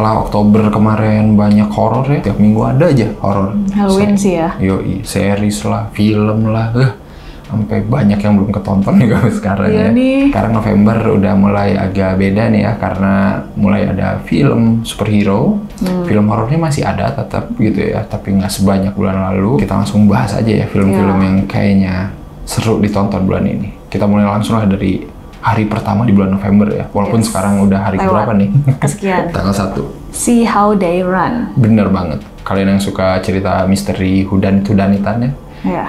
setelah Oktober kemarin banyak horor ya, tiap minggu ada aja horor. Halloween sih ya. Yoi, series lah, film lah, sampai banyak yang belum ketonton juga sekarang Iya ya. nih. Sekarang November udah mulai agak beda nih ya, karena mulai ada film superhero. Film horornya masih ada tetap gitu ya, tapi nggak sebanyak bulan lalu. Kita langsung bahas aja ya film-film yang kayaknya seru ditonton bulan ini. Kita mulai langsung lah dari hari pertama di bulan November ya, walaupun sekarang udah hari berapa nih? Kesekian. Tanggal 1. See How They Run. Bener banget. Kalian yang suka cerita misteri hudan-hudanitan ya,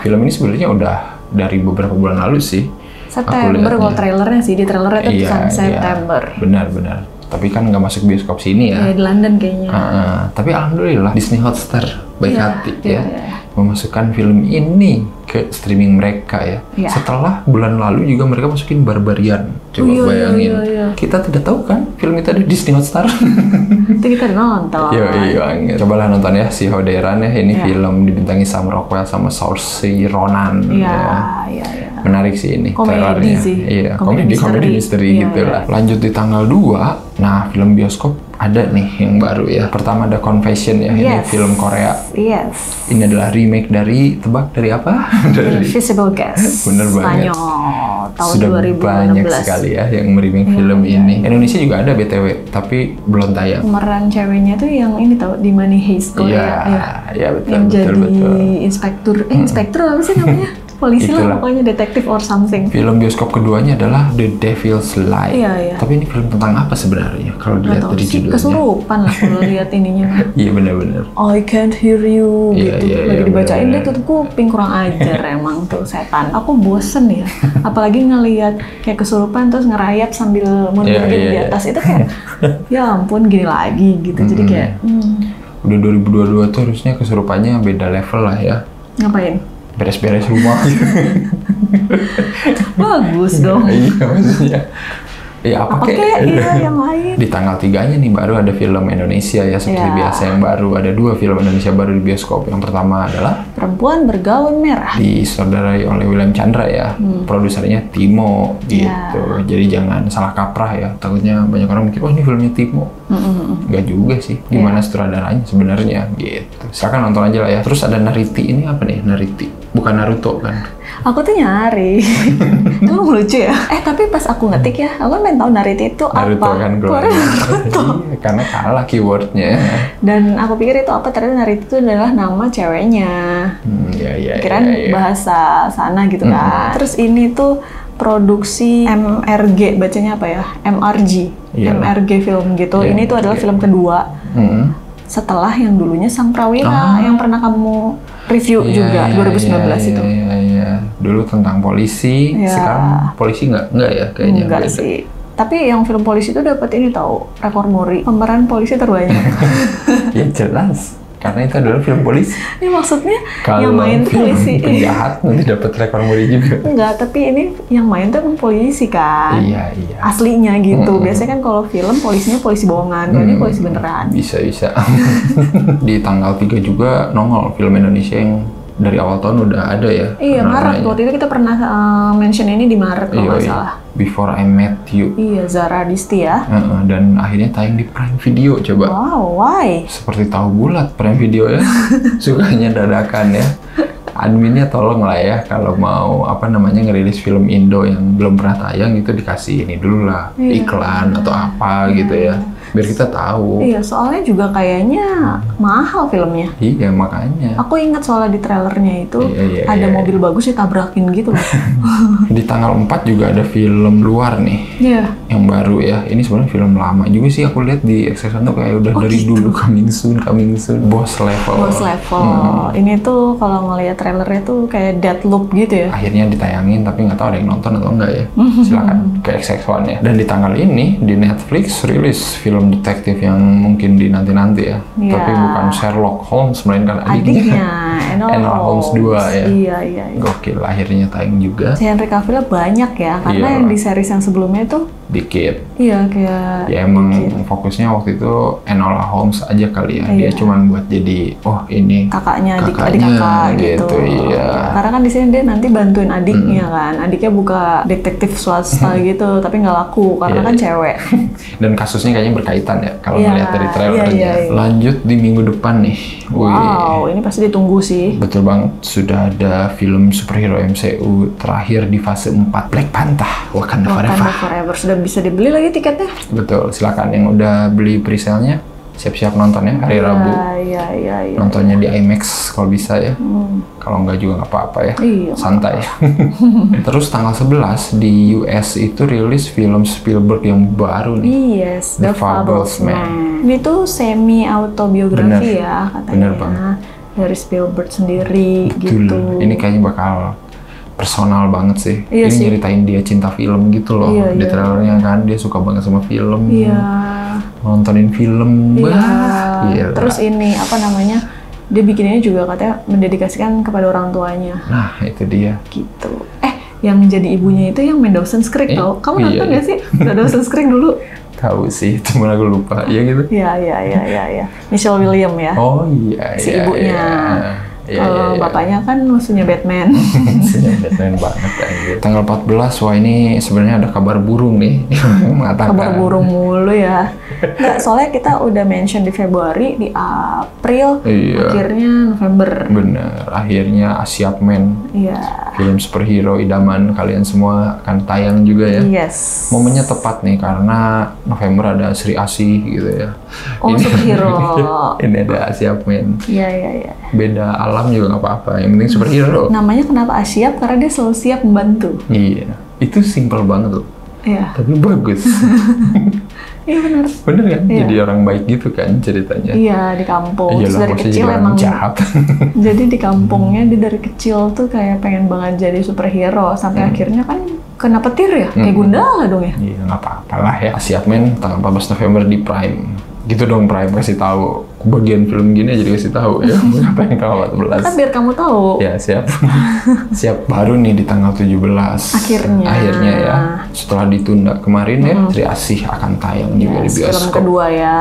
film ini sebenarnya udah dari beberapa bulan lalu sih. September kalau trailernya sih, di trailernya itu September. Benar-benar. Tapi kan nggak masuk bioskop sini ya. Di London kayaknya. Tapi alhamdulillah Disney Hotstar baik hati ya. Memasukkan film ini ke streaming mereka ya. Setelah bulan lalu juga mereka masukin Barbarian. Coba bayangin. Kita tidak tahu kan film itu ada di Disney Hotstar. Itu kita udah nonton. Iya. Cobalah nonton ya si How They Run ya. Ini film dibintangi Sam Rockwell sama Saoirse Ronan. Iya. Menarik sih ini. Komedi sih. Iya, komedi misteri gitu lah. Lanjut di tanggal 2. Nah, film bioskop ada nih yang baru ya. Pertama ada Confession ya. Ini film Korea. Ini adalah remake dari, tebak dari apa? Dari Invisible Guest. Bener banget. Spanyol tahun Sudah 2016. banyak sekali ya yang meremake film ini. Indonesia juga ada BTW, tapi belum tayang. Pemeran ceweknya tuh yang ini tahu di Money Heist Korea. Iya, betul. Yang jadi inspektur. Inspektur apa sih namanya? Polisi lah pokoknya, detektif or something. Film bioskop keduanya adalah The Devil's Lie. Iya. Tapi ini film tentang apa sebenarnya? Kalau dilihat dari judulnya. Kesurupan lah kalau lihat ininya. Iya benar-benar. I can't hear you gitu. Lagi dibacain bener. dia tutup kuping, kurang ajar emang tuh setan. Aku bosen ya. Apalagi ngelihat kayak kesurupan terus ngerayap sambil mundur di atas itu kayak ya ampun gini lagi gitu. Jadi kayak udah 2022 tuh harusnya kesurupannya beda level lah ya. Ngapain? Beres-beres rumah. Bagus dong. Iya maksudnya. Ya apa kayak yang lain. Di tanggal 3-nya nih baru ada film Indonesia ya seperti biasa yang baru. Ada 2 film Indonesia baru di bioskop. Yang pertama adalah Perempuan Bergaun Merah. Disutradarai oleh William Chandra ya. Produsernya Timo gitu. Jadi jangan salah kaprah ya. Takutnya banyak orang mikir, ini filmnya Timo. Nggak juga sih. Gimana sutradaranya sebenarnya gitu. Silakan nonton aja lah ya. Terus ada Nariti. Ini apa nih Nariti? Bukan Naruto kan? Aku tuh nyari. Emang lucu ya? Tapi pas aku ngetik ya, aku pengen tahu Nariti itu Naruto apa. Kan Naruto. Karena kalah keywordnya. Dan aku pikir itu apa, ternyata Nariti itu adalah nama ceweknya. Kirain bahasa sana gitu kan. Terus ini tuh produksi MRG, bacanya apa ya? MRG. MRG film gitu. Ini tuh adalah film kedua. Setelah yang dulunya Sang Prawira yang pernah kamu review juga 2019 itu. Iya. Dulu tentang polisi, sekarang polisi nggak ya kayaknya. Enggak sih. Tapi yang film polisi itu dapat ini tahu, rekor muri pemeran polisi terbanyak. Ya jelas. Karena itu adalah film polisi. Ini maksudnya kalau yang main polisi. Penjahat nanti dapat rekor muri juga. Enggak, tapi ini yang main tuh emang polisi kan. Iya. Aslinya gitu. Biasanya kan kalau film polisinya polisi bohongan, kalau ini polisi beneran. Bisa. Di tanggal 3 juga nongol film Indonesia yang dari awal tahun udah ada ya. Iya, Maret. Waktu itu kita pernah mention ini di Maret kalau nggak salah. Before I Met You. Iya, Zara Adisti ya. Dan akhirnya tayang di Prime Video, coba. Wow, why? Seperti tahu bulat Prime Video ya. Sukanya dadakan ya. Adminnya tolong lah ya, kalau mau ngerilis film Indo yang belum pernah tayang itu dikasih ini dulu lah, iklan atau apa gitu ya. Biar kita tahu. Iya, soalnya juga kayaknya mahal filmnya. Iya, makanya. Aku ingat soalnya di trailernya itu ada mobil bagus ditabrakin gitu loh. Di tanggal 4 juga ada film luar nih. Iya. Yang baru ya. Ini sebenarnya film lama juga sih, aku lihat di Exxon tuh kayak udah dari dulu coming soon. Boss Level. Ini tuh kalau ngelihat trailernya tuh kayak Deathloop gitu ya. Akhirnya ditayangin tapi nggak tahu ada yang nonton atau enggak ya. Silakan ke XX1 ya. Dan di tanggal ini di Netflix rilis film detektif yang mungkin dinanti-nanti ya. Tapi bukan Sherlock Holmes, melainkan adiknya. Enola Holmes 2 ya. Iya. Gokil, akhirnya tayang juga. Henry Cavill banyak ya, karena yang di series yang sebelumnya itu dikit. Iya, kayak ya emang dikit. Fokusnya waktu itu Enola Holmes aja kali ya. Dia cuman buat jadi ini kakaknya adik kakak gitu. Iya. Karena kan di sini dia nanti bantuin adiknya kan. Adiknya buka detektif swasta gitu, tapi nggak laku karena kan cewek. Dan kasusnya kayaknya berkaitan ya kalau melihat dari trailernya. Lanjut di minggu depan nih. Wow, ini pasti ditunggu sih. Betul banget, sudah ada film superhero MCU terakhir di fase 4, Black Panther Wakanda Forever. Sudah bisa dibeli lagi tiketnya. Betul, silakan yang udah beli presale-nya siap-siap nonton ya hari Rabu. Iya. Nontonnya di IMAX kalau bisa ya. Kalau enggak juga nggak apa-apa ya. Santai. Terus tanggal 11 di US itu rilis film Spielberg yang baru nih. Yes, The Fablesman. Ini tuh semi autobiografi ya katanya. Bener banget. Dari Spielberg sendiri. Betul. Gitu. Ini kayaknya bakal personal banget sih. Iya ini sih. Nyeritain dia cinta film gitu loh. Di trailernya kan dia suka banget sama film. Iya. Nontonin film. Iya. Terus ini apa namanya? Dia bikinnya juga katanya mendedikasikan kepada orang tuanya. Nah, itu dia. Gitu. Yang menjadi ibunya itu yang main Dawson's Creek tau? Kamu nonton nggak sih? Dawson's Creek dulu? Tahu sih, cuma aku lupa. Iya gitu? Iya. Michelle Williams ya. Oh iya. Si ibunya. Kalau bapaknya kan musuhnya Batman. Musuhnya Batman banget anjir. Tanggal 14, wah ini sebenarnya ada kabar burung nih. Mengatakan. Kabar burung mulu ya. Nggak, soalnya kita udah mention di Februari, di April, akhirnya November. Bener, akhirnya Asiapman. Iya. Film superhero idaman kalian semua akan tayang juga ya. Yes. Momennya tepat nih karena November ada Sri Asih gitu ya. Oh, superhero. Ini ada Asiapman. Iya. Beda alam juga nggak apa-apa, yang penting superhero. Namanya kenapa Asiap? Karena dia selalu siap membantu. Iya, itu simple banget loh. Iya. Tapi bagus. Iya benar. Bener kan? Iya. Jadi orang baik gitu kan ceritanya. Iya, di kampung. Iyalah, dari kecil emang jahat. Jadi di kampungnya dia dari kecil tuh kayak pengen banget jadi superhero sampai akhirnya kan kena petir ya, kayak Gundala dong ya. Iya, nggak apa-apa lah ya. Asiapman tanggal 14 November di Prime. Gitu dong Prime, kasih tahu. Bagian film gini aja dikasih tahu ya. Apa yang tanggal 14? Kan biar kamu tahu. Ya, siap. Siap, baru nih di tanggal 17. Akhirnya ya. Setelah ditunda kemarin ya, Sri Asih akan tayang juga di bioskop. Film kedua ya.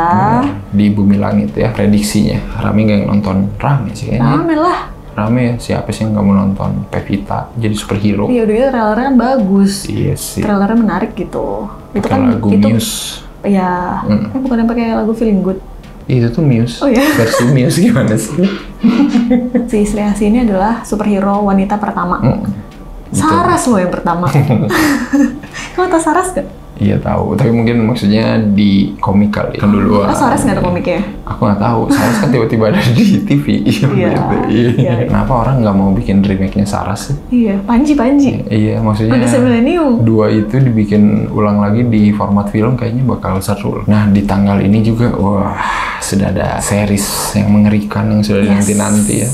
Di Bumi Langit ya, prediksinya. Rame nggak yang nonton? Rame sih kayaknya. Rame lah. Rame ya, siapa sih yang nggak mau nonton Pevita jadi superhero? Iya, udah gitu trailernya kan bagus. Iya sih. Trailernya menarik gitu. Itu kan lagu Muse. Iya, bukan yang pakai lagu Feeling Good. Itu tuh Muse. Oh ya. Versi Muse gimana sih? Si Sri Asih ini adalah superhero wanita pertama. Saras loh yang pertama. Kamu tahu Saras gak? Iya tahu, tapi mungkin maksudnya di komik kali kan dulu. Saras nggak ada komiknya? Aku nggak tahu. Saras kan tiba-tiba ada di TV. Iya. Kenapa orang nggak mau bikin remake-nya Saras sih? Iya, Panji. Iya, maksudnya. Dua itu dibikin ulang lagi di format film kayaknya bakal seru. Nah, di tanggal ini juga, wah, sudah ada series yang mengerikan yang sudah dinanti-nanti ya.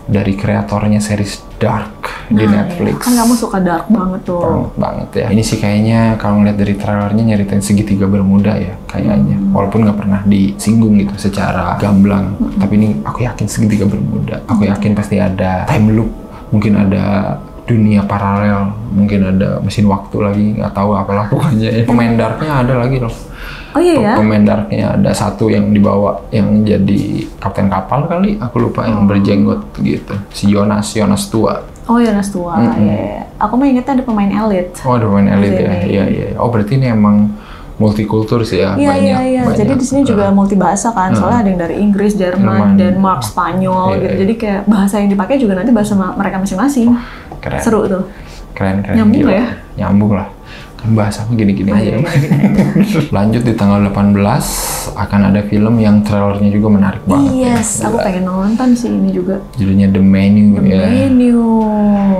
Dari kreatornya series Dark di Netflix. Kan kamu suka dark banget tuh. Banget ya. Ini sih kayaknya kalau ngeliat dari trailernya nyeritain segitiga Bermuda ya kayaknya. Walaupun nggak pernah disinggung gitu secara gamblang. Tapi ini aku yakin segitiga Bermuda. Aku yakin pasti ada time loop. Mungkin ada dunia paralel. Mungkin ada mesin waktu lagi. Nggak tahu apalah pokoknya ya. Pemain Darknya ada lagi loh. Oh iya ya? Pemain Darknya ada satu yang dibawa yang jadi kapten kapal kali. Aku lupa yang berjenggot gitu. Si Jonas tua. Oh, Jonas tua. Ya. Aku mah ingetnya ada pemain elit. Oh, ada pemain elit ya. Iya. Oh, berarti ini emang multikultur sih ya. Iya. Jadi di sini juga multi bahasa kan. Soalnya ada yang dari Inggris, Jerman, Denmark, Spanyol gitu. Jadi kayak bahasa yang dipakai juga nanti bahasa mereka masing-masing. Keren. Seru tuh. Keren. Nyambung lah ya? Nyambung lah. Bahasa gini-gini aja. Lanjut di tanggal 18 akan ada film yang trailernya juga menarik banget. Yes, aku pengen nonton sih ini juga. Judulnya The Menu ya. The Menu.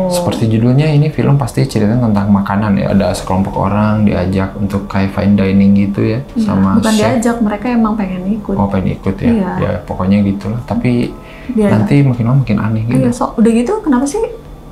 Seperti judulnya ini film pasti ceritanya tentang makanan ya. Ada sekelompok orang diajak untuk kayak fine dining gitu ya, sama bukan chef. diajak, mereka emang pengen ikut. Oh, pengen ikut ya. Iya. Ya pokoknya gitulah. Tapi nanti makin lama makin aneh gitu. Iya, udah gitu kenapa sih?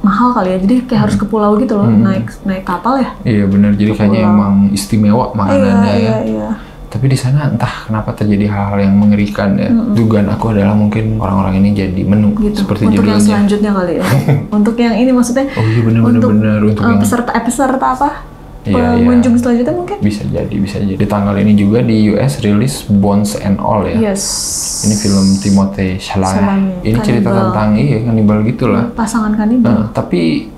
Mahal kali ya, jadi kayak harus ke pulau gitu loh, naik kapal ya. Iya benar, jadi kayaknya emang istimewa makanannya ya. Iya. Tapi di sana entah kenapa terjadi hal-hal yang mengerikan ya. Dugaan aku adalah mungkin orang-orang ini jadi menu gitu. Seperti untuk judulnya. Yang selanjutnya kali ya. Untuk yang ini maksudnya. Oh iya benar. Untuk yang peserta apa? pengunjung selanjutnya mungkin? Bisa jadi. Di tanggal ini juga di US rilis Bones and All ya. Yes. Ini film Timothée Chalamet. Ini cerita tentang kanibal gitulah. Pasangan kanibal. Tapi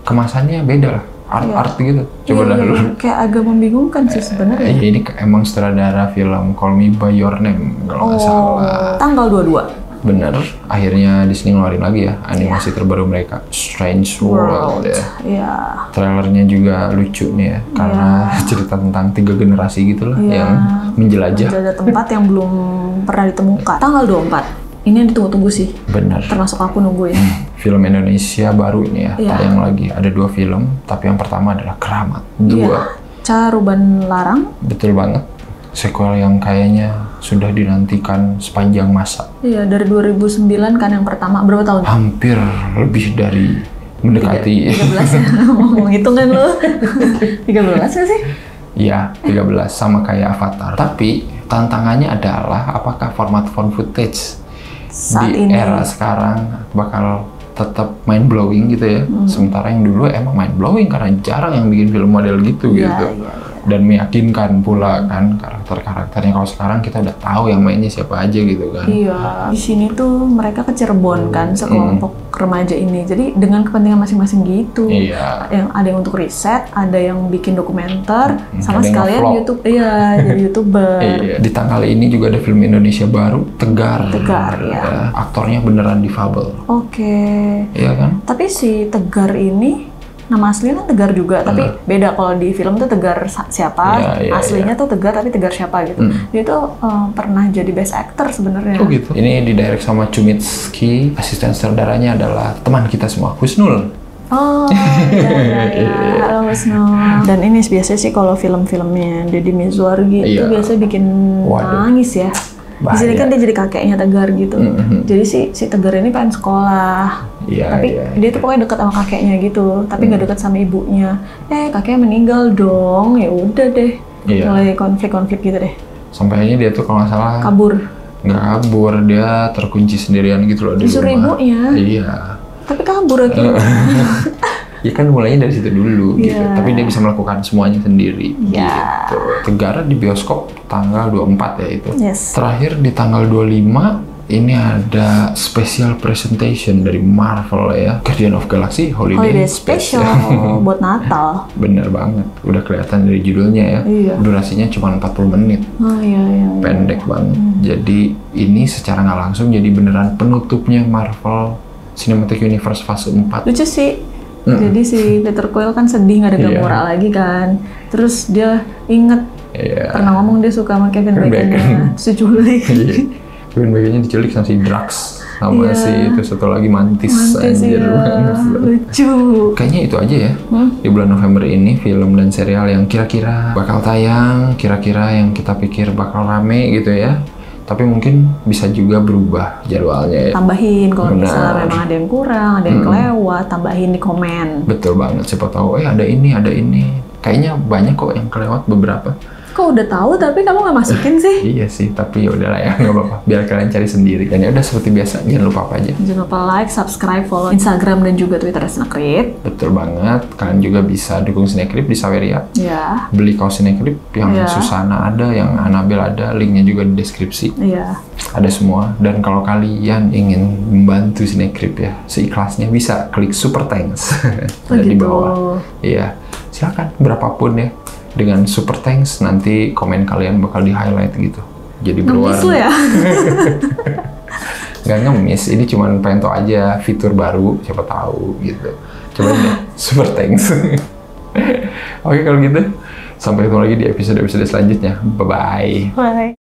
kemasannya beda lah. Art gitu. Coba dulu. Kayak agak membingungkan sih sebenarnya. Ini emang sutradara film Call Me By Your Name kalau nggak salah. Tanggal 22. Bener, akhirnya Disney ngeluarin lagi ya animasi terbaru mereka, Strange World ya. Trailernya juga lucu nih ya, karena cerita tentang 3 generasi gitu loh yang menjelajah tempat yang belum pernah ditemukan. Tanggal 24, ini yang ditunggu-tunggu sih. Bener. Termasuk aku nungguin. Film Indonesia baru ini ya, tayang lagi. Ada 2 film, tapi yang pertama adalah Keramat 2. Caruban Larang. Betul banget. Sequel yang kayaknya sudah dinantikan sepanjang masa. Iya, dari 2009 kan yang pertama. Berapa tahun? Hampir lebih dari mendekati 13 ya. Mau ngitung kan lo? 13 gak sih? Iya, 13 sama kayak Avatar. Tapi tantangannya adalah apakah format found footage saat di era sekarang bakal tetap mind blowing gitu ya. Sementara yang dulu emang mind blowing karena jarang yang bikin film model gitu gitu. Dan meyakinkan pula kan karakter-karakternya. Kalau sekarang kita udah tahu yang mainnya siapa aja gitu kan. Iya. Di sini tuh mereka ke Cirebon kan sekelompok remaja ini. Jadi dengan kepentingan masing-masing gitu. Iya. Yang ada yang untuk riset, ada yang bikin dokumenter, sama ada sekalian YouTube. Iya, jadi YouTuber. Iya. Di tanggal ini juga ada film Indonesia baru, Tegar. Tegar ya. Aktornya beneran difabel. Oke. Iya kan? Tapi si Tegar ini nama aslinya kan Tegar juga, tapi beda kalau di film tuh Tegar siapa, aslinya tuh Tegar tapi Tegar siapa gitu. Dia tuh pernah jadi best actor sebenarnya. Oh gitu. Ini didirect sama Cumitski, asisten sutradaranya adalah teman kita semua, Husnul. Oh iya. Halo Husnul. Dan ini biasanya sih kalau film-filmnya Deddy Mizwargi itu biasa bikin nangis ya. Di sini kan dia jadi kakeknya Tegar gitu. Jadi si Tegar ini pengen sekolah. Tapi dia tuh pokoknya deket sama kakeknya gitu. Tapi nggak deket sama ibunya. Kakeknya meninggal dong. Ya udah deh. Mulai konflik-konflik gitu deh. Sampai akhirnya dia tuh kalau nggak salah kabur. Nggak kabur, dia terkunci sendirian gitu loh di disuruh rumah. Ibunya. Iya. Tapi kabur akhirnya. Ya kan mulainya dari situ dulu gitu. Tapi dia bisa melakukan semuanya sendiri gitu. Tegar di bioskop tanggal 24 ya itu. Terakhir di tanggal 25 ini ada special presentation dari Marvel ya. Guardian of Galaxy Holiday Special buat Natal. Bener banget. Udah kelihatan dari judulnya ya. Durasinya cuma 40 menit. Pendek banget. Jadi ini secara nggak langsung jadi beneran penutupnya Marvel Cinematic Universe fase 4. Lucu sih. Jadi si Peter Quill kan sedih nggak ada Gamora lagi kan. Terus dia inget pernah ngomong dia suka sama Kevin Bacon. Terus diculik. Kevin Baconnya diculik sama si Drax. Sama si itu satu lagi Mantis anjir. Lucu. Kayaknya itu aja ya. Di bulan November ini film dan serial yang kira-kira bakal tayang. Kira-kira yang kita pikir bakal rame gitu ya. Tapi mungkin bisa juga berubah jadwalnya ya. Tambahin kalau misalnya memang ada yang kurang, ada yang kelewat, tambahin di komen. Betul banget, siapa tahu ada ini. Kayaknya banyak kok yang kelewat beberapa. Kok udah tahu tapi kamu nggak masukin sih? Iya sih, tapi ya udahlah ya, nggak apa-apa. Biar kalian cari sendiri. Dan ya udah seperti biasa, jangan lupa apa aja. Jangan lupa like, subscribe, follow Instagram dan juga Twitter Snakrip. Betul banget. Kalian juga bisa dukung Snakrip di Saweria. Iya. Beli kaos Snakrip yang Susana ada, yang Anabel ada, linknya juga di deskripsi. Iya. Ada semua. Dan kalau kalian ingin membantu Snakrip ya, seikhlasnya bisa klik Super Thanks di bawah. Iya. Silakan berapapun ya. Dengan Super Thanks nanti komen kalian bakal di highlight gitu. Jadi berwarna. Ngemis lo ya? Nggak ngemis, ini cuma pengen tau aja fitur baru, siapa tahu gitu. Coba deh, Super Thanks. Oke kalau gitu, sampai ketemu lagi di episode-episode selanjutnya. Bye-bye. Bye.